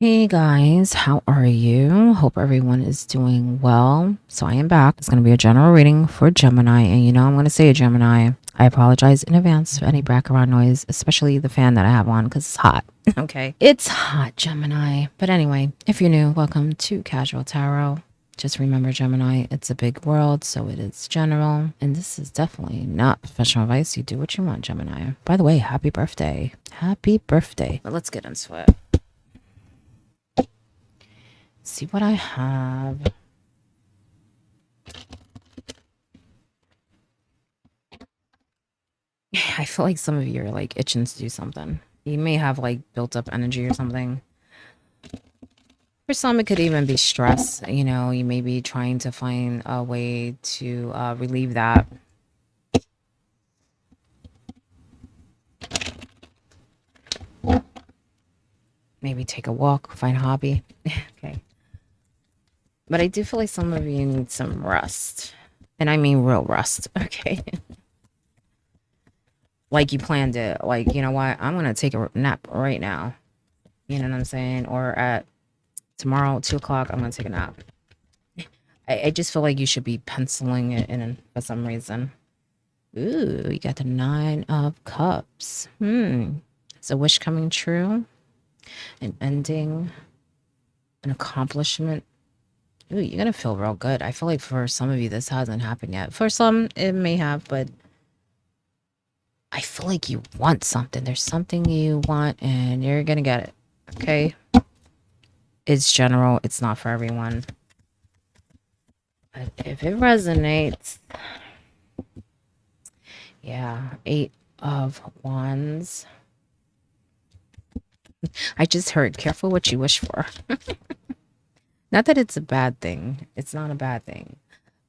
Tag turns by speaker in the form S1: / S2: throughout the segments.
S1: Hey guys, how are you? Hope everyone is doing well. So I am back. It's going to be a general reading for Gemini. And I'm going to say Gemini. I apologize in advance for any background noise, especially the fan that I have on because it's hot. Okay. It's hot, Gemini. But anyway, if you're new, welcome to Casual Tarot. Just remember, Gemini, it's a big world, so it is general. And this is definitely not professional advice. You do what you want, Gemini. By the way, happy birthday. Happy birthday. But let's get into it. See what I have. I feel like some of you are like itching to do something. You may have like built up energy or something. For some, it could even be stress. You may be trying to find a way to relieve that. Maybe take a walk, find a hobby. Okay. But I do feel like some of you need some rest. And I mean real rest. Okay. Like you planned it. Like, you know what? I'm going to take a nap right now. You know what I'm saying? Or at tomorrow, 2 o'clock, I'm going to take a nap. I just feel like you should be penciling it in for some reason. Ooh, you got the 9 of Cups. It's a wish coming true, an ending, an accomplishment. Ooh, you're gonna feel real good. I feel like for some of you this hasn't happened yet. For some it may have, but I feel like you want something. There's something you want and you're gonna get it. Okay? It's general, it's not for everyone. But if it resonates, yeah, 8 of Wands. I just heard, careful what you wish for. Not that it's a bad thing. It's not a bad thing.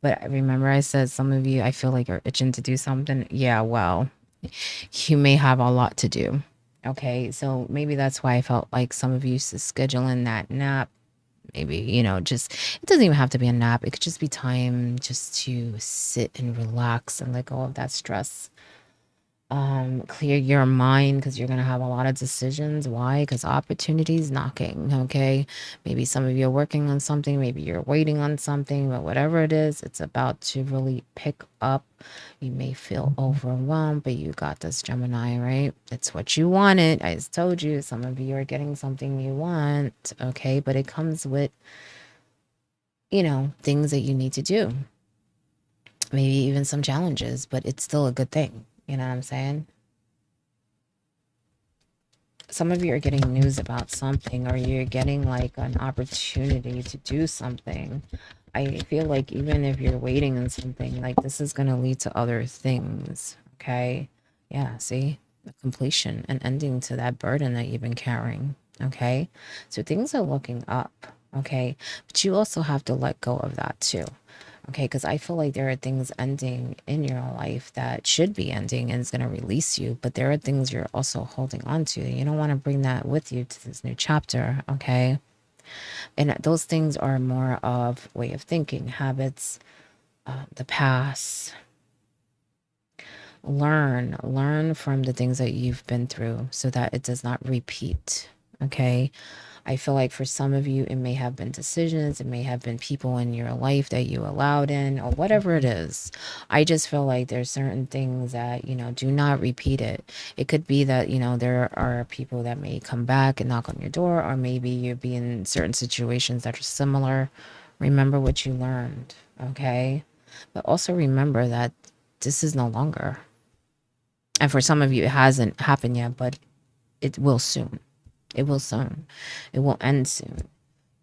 S1: But remember I said some of you, I feel like are itching to do something. Yeah, well, you may have a lot to do. Okay, so maybe that's why I felt like some of you should schedule in that nap. Maybe, just, it doesn't even have to be a nap. It could just be time just to sit and relax and let go of that stress. Clear your mind because you're gonna have a lot of decisions. Why? Because opportunity's knocking. Okay, maybe some of you are working on something, maybe you're waiting on something, but whatever it is, it's about to really pick up. You may feel overwhelmed, but you got this, Gemini, right? It's what you wanted. I just told you, some of you are getting something you want. Okay, but it comes with things that you need to do, maybe even some challenges, but it's still a good thing. You know what I'm saying? Some of you are getting news about something, or you're getting like an opportunity to do something. I feel like even if you're waiting on something, like this is going to lead to other things. Okay. Yeah. See, the completion and ending to that burden that you've been carrying. Okay. So things are looking up. Okay. But you also have to let go of that too. Okay, because I feel like there are things ending in your life that should be ending and it's going to release you, but there are things you're also holding on to. You don't want to bring that with you to this new chapter, okay? And those things are more of way of thinking, habits, the past. Learn from the things that you've been through so that it does not repeat, okay? I feel like for some of you, it may have been decisions, it may have been people in your life that you allowed in, or whatever it is. I just feel like there's certain things that, do not repeat it. It could be that, there are people that may come back and knock on your door, or maybe you'll be in certain situations that are similar. Remember what you learned, okay? But also remember that this is no longer. And for some of you, it hasn't happened yet, but it will soon. It will soon. It will end soon.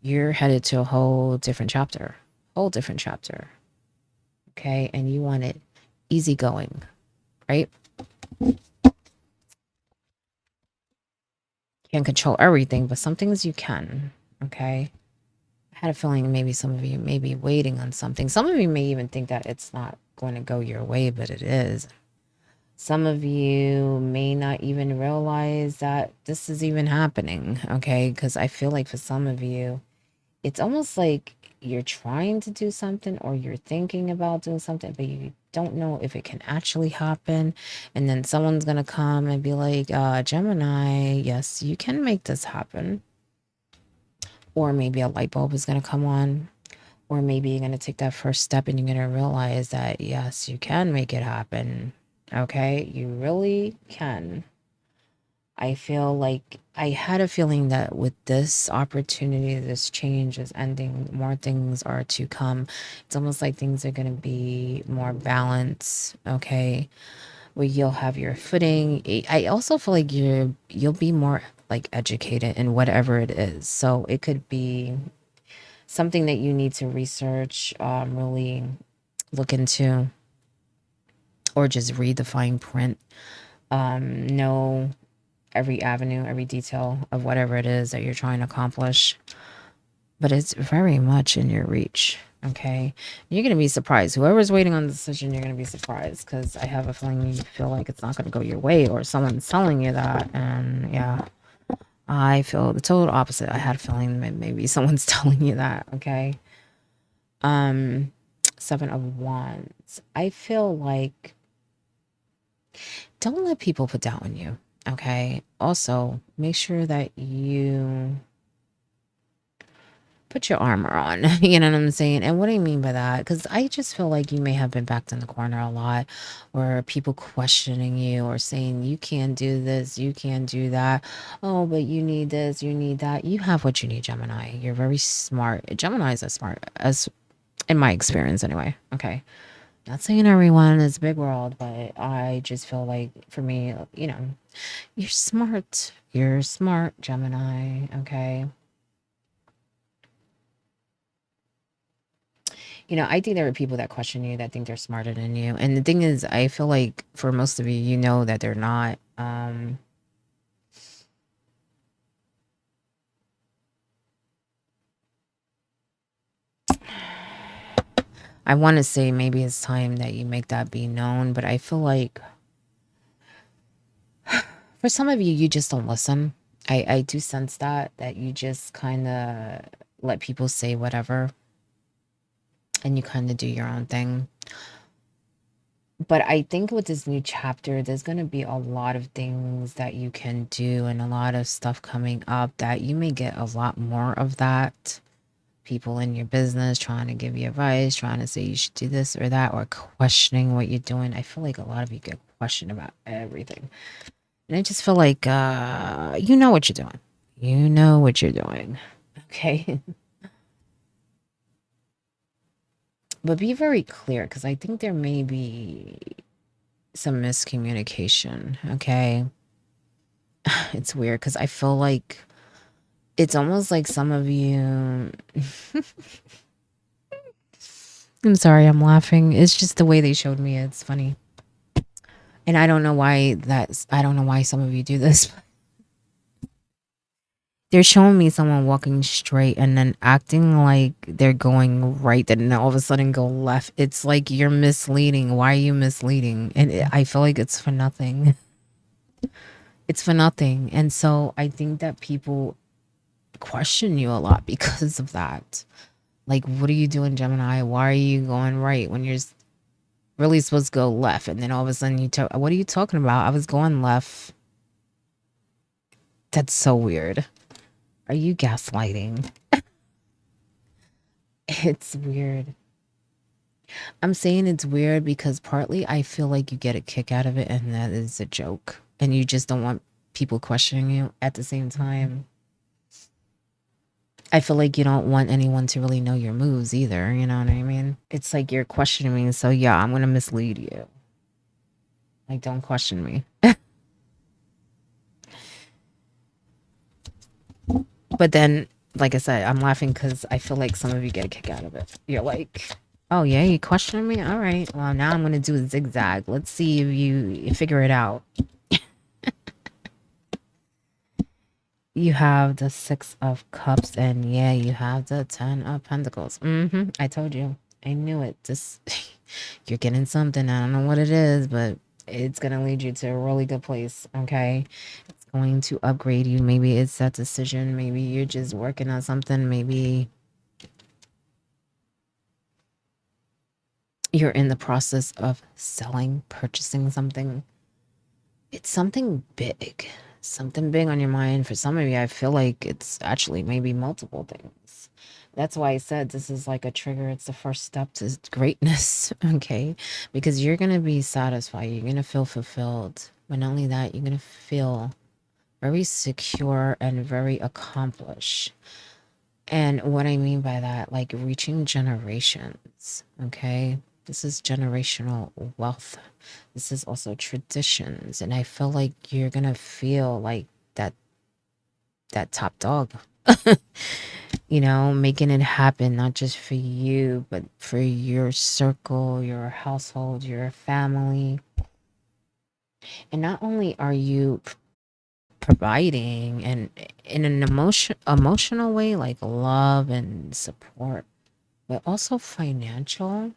S1: You're headed to a whole different chapter. Whole different chapter. Okay? And you want it easygoing, right? Can't control everything, but some things you can. Okay? I had a feeling maybe some of you may be waiting on something. Some of you may even think that it's not going to go your way, but it is. Some of you may not even realize that this is even happening, okay? Because I feel like for some of you, it's almost like you're trying to do something or you're thinking about doing something, but you don't know if it can actually happen. And then someone's going to come and be like, Gemini, yes, you can make this happen. or maybe a light bulb is going to come on, or maybe you're going to take that first step and you're going to realize that yes, you can make it happen. Okay, you really can. I feel like I had a feeling that with this opportunity, this change is ending, more things are to come. It's almost like things are going to be more balanced, okay? Where you'll have your footing. I also feel like you'll be more like educated in whatever it is. So it could be something that you need to research, really look into, or just read the fine print. Know every avenue, every detail of whatever it is that you're trying to accomplish. But it's very much in your reach. Okay. You're going to be surprised. Whoever's waiting on the decision, you're going to be surprised because I have a feeling you feel like it's not going to go your way or someone's telling you that. And yeah, I feel the total opposite. I had a feeling that maybe someone's telling you that. Okay. Um, Seven of Wands. I feel like don't let people put down on you. Okay. Also, make sure that you put your armor on. You know what I'm saying? And what do I mean by that? Because I just feel like you may have been backed in the corner a lot, or people questioning you or saying, you can't do this, you can't do that. Oh, but you need this, you need that. You have what you need, Gemini. You're very smart. Geminis are smart, as in my experience, anyway. Okay. Not saying everyone is a big world, but I just feel like for me, you're smart. You're smart, Gemini. Okay. I think there are people that question you that think they're smarter than you. And the thing is, I feel like for most of you, you know that they're not. I want to say maybe it's time that you make that be known, but I feel like for some of you, you just don't listen. I do sense that you just kind of let people say whatever and you kind of do your own thing. But I think with this new chapter, there's going to be a lot of things that you can do and a lot of stuff coming up that you may get a lot more of that. People in your business trying to give you advice, trying to say you should do this or that, or questioning what you're doing. I feel like a lot of you get questioned about everything. And I just feel like you know what you're doing. You know what you're doing. Okay. But be very clear because I think there may be some miscommunication. Okay. It's weird because I feel like it's almost like some of you. I'm sorry, I'm laughing. It's just the way they showed me. It's funny. And I don't know why some of you do this. They're showing me someone walking straight and then acting like they're going right, then all of a sudden go left. It's like you're misleading. Why are you misleading? And I feel like it's for nothing. It's for nothing. And so I think that people question you a lot because of that. Like, what are you doing, Gemini? Why are you going right when you're really supposed to go left? And then all of a sudden you talk, what are you talking about? I was going left. That's so weird. Are you gaslighting? It's weird. I'm saying it's weird because partly I feel like you get a kick out of it and that is a joke. And you just don't want people questioning you at the same time. I feel like you don't want anyone to really know your moves either. You know what I mean? It's like you're questioning me. So yeah, I'm going to mislead you. Like, don't question me. But then, like I said, I'm laughing because I feel like some of you get a kick out of it. You're like, oh, yeah, you questioning me? All right. Well, now I'm going to do a zigzag. Let's see if you figure it out. You have the Six of Cups, and yeah, you have the Ten of Pentacles. I told you. I knew it. Just you're getting something. I don't know what it is, but it's gonna lead you to a really good place. Okay, it's going to upgrade you. Maybe it's that decision. Maybe you're just working on something. Maybe you're in the process of selling, purchasing something. It's something big. Something big on your mind. For some of you, I feel like it's actually maybe multiple things. That's why I said this is like a trigger. It's the first step to greatness, okay? Because you're going to be satisfied. You're going to feel fulfilled. But not only that, you're going to feel very secure and very accomplished. And what I mean by that, like reaching generations, okay? This is generational wealth. This is also traditions. And I feel like you're going to feel like that top dog. You know, making it happen, not just for you, but for your circle, your household, your family. And not only are you providing and in an emotional way, like love and support, but also financial.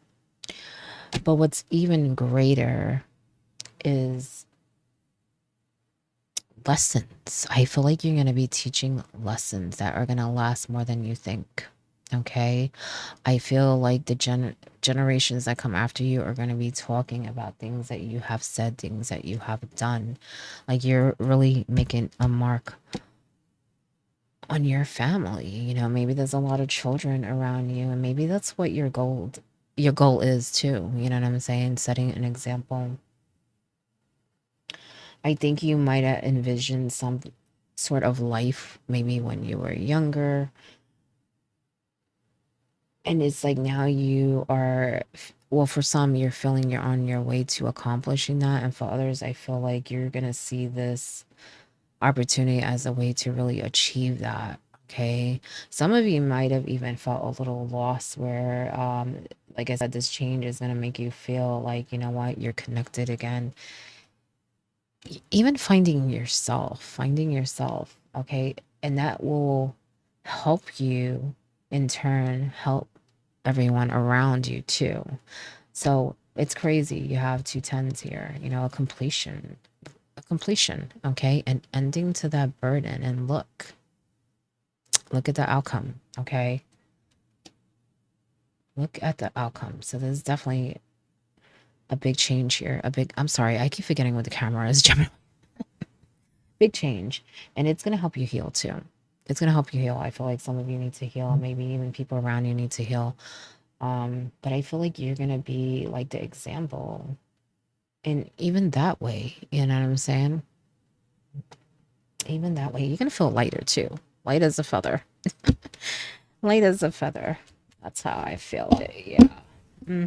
S1: But what's even greater is lessons. I feel like you're going to be teaching lessons that are going to last more than you think. Okay. I feel like the generations that come after you are going to be talking about things that you have said, things that you have done. Like you're really making a mark on your family. You know, maybe there's a lot of children around you, and maybe that's what your goal is too. You know what I'm saying? Setting an example. I think you might have envisioned some sort of life maybe when you were younger. And it's like now you are, well, for some, you're feeling you're on your way to accomplishing that. And for others, I feel like you're going to see this opportunity as a way to really achieve that. Okay. Some of you might have even felt a little lost where, like I said, this change is going to make you feel like, you know what, you're connected again. Even finding yourself. Okay. And that will help you in turn help everyone around you too. So it's crazy. You have two tens here, you know, a completion, okay, an ending to that burden. And look at the outcome, okay? Look at the outcome. So there's definitely a big change here. I'm sorry, I keep forgetting what the camera is, Gemini. Big change. And it's going to help you heal too. It's going to help you heal. I feel like some of you need to heal. Maybe even people around you need to heal. But I feel like you're going to be like the example. And even that way, you know what I'm saying? Even that way, you're going to feel lighter too. Light as a feather. Light as a feather. That's how I feel it. Yeah.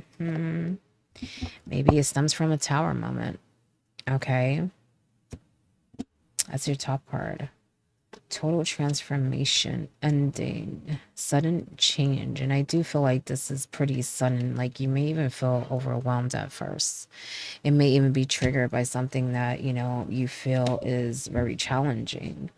S1: Maybe it stems from a tower moment. Okay. That's your top card. Total transformation, ending, sudden change. And I do feel like this is pretty sudden. Like you may even feel overwhelmed at first. It may even be triggered by something that, you know, you feel is very challenging.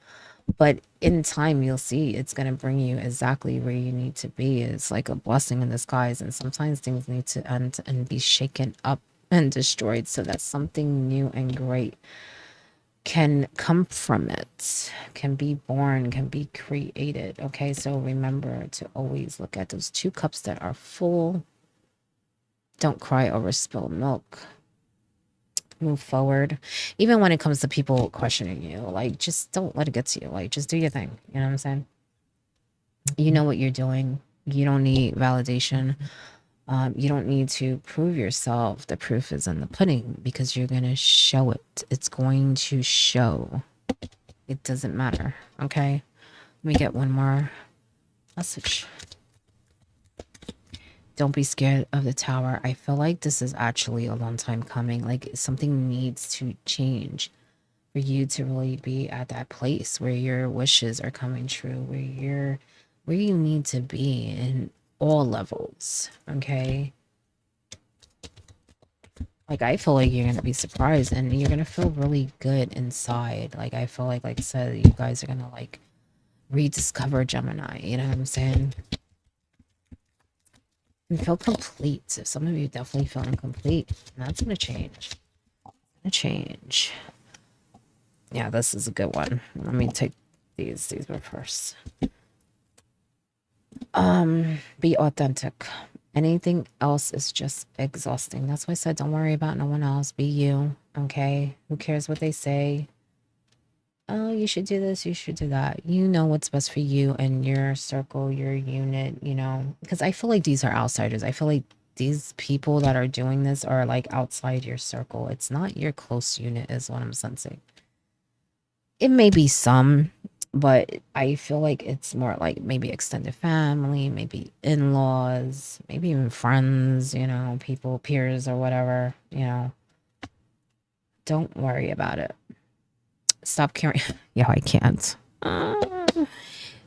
S1: But in time, you'll see it's going to bring you exactly where you need to be. It's like a blessing in disguise. And sometimes things need to end and be shaken up and destroyed so that something new and great can come from it, can be born, can be created. Okay, so remember to always look at those two cups that are full. Don't cry over spilled milk. Move forward. Even when it comes to people questioning you, like just don't let it get to you. Like just do your thing. You know what I'm saying? You know what you're doing. You don't need validation. You don't need to prove yourself. The proof is in the pudding because you're going to show it. It's going to show. It doesn't matter. Okay. Let me get one more message. Don't be scared of the tower. I feel like this is actually a long time coming. Like something needs to change for you to really be at that place where your wishes are coming true, where you need to be in all levels. Okay. Like I feel like you're gonna be surprised and you're gonna feel really good inside. Like I feel like I said, you guys are gonna like rediscover Gemini. You know what I'm saying? And feel complete. So some of you definitely feel incomplete. And that's gonna change. Gonna change. Yeah, this is a good one. Let me take these. These were first. Be authentic. Anything else is just exhausting. That's why I said don't worry about no one else. Be you. Okay? Who cares what they say? oh, you should do this, you should do that. You know what's best for you and your circle, your unit, you know, because I feel like these are outsiders. I feel like these people that are doing this are like outside your circle. It's not your close unit, is what I'm sensing. It may be some, but I feel like it's more like maybe extended family, maybe in laws, maybe even friends, you know, people, peers, or whatever, you know. Don't worry about it. Stop caring. Yeah, I can't.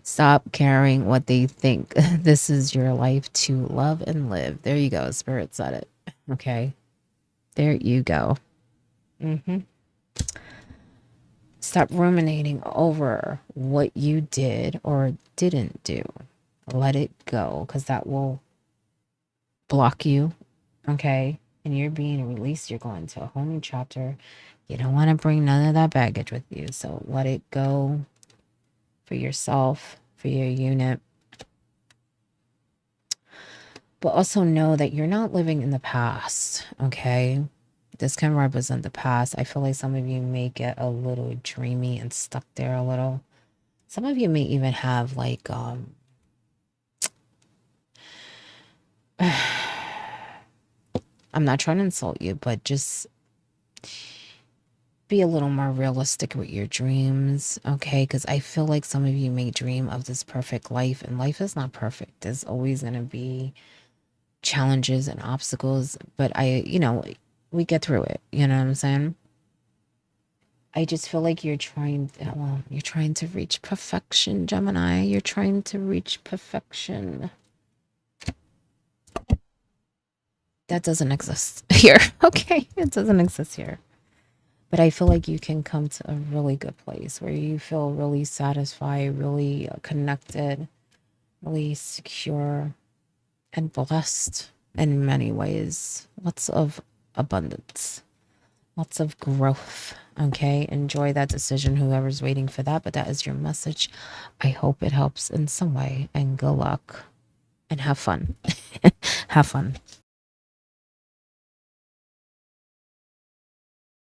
S1: Stop caring what they think. This is your life to love and live. There you go. Spirit said it. Okay. There you go. Hmm. Stop ruminating over what you did or didn't do. Let it go because that will block you. Okay. And you're being released. You're going to a whole new chapter. You don't want to bring none of that baggage with you. So let it go for yourself, for your unit. But also know that you're not living in the past. Okay. This can represent the past. I feel like some of you may get a little dreamy and stuck there a little. Some of you may even have like I'm not trying to insult you, but just be a little more realistic with your dreams, okay? Because I feel like some of you may dream of this perfect life, and life is not perfect. There's always going to be challenges and obstacles, but we get through it. You know what I'm saying? I just feel like you're trying to reach perfection, Gemini. You're trying to reach perfection. That doesn't exist here. Okay, it doesn't exist here. But I feel like you can come to a really good place where you feel really satisfied, really connected, really secure, and blessed in many ways. Lots of abundance, lots of growth. Okay, enjoy that decision, whoever's waiting for that. But that is your message. I hope it helps in some way, and good luck and have fun. Have fun.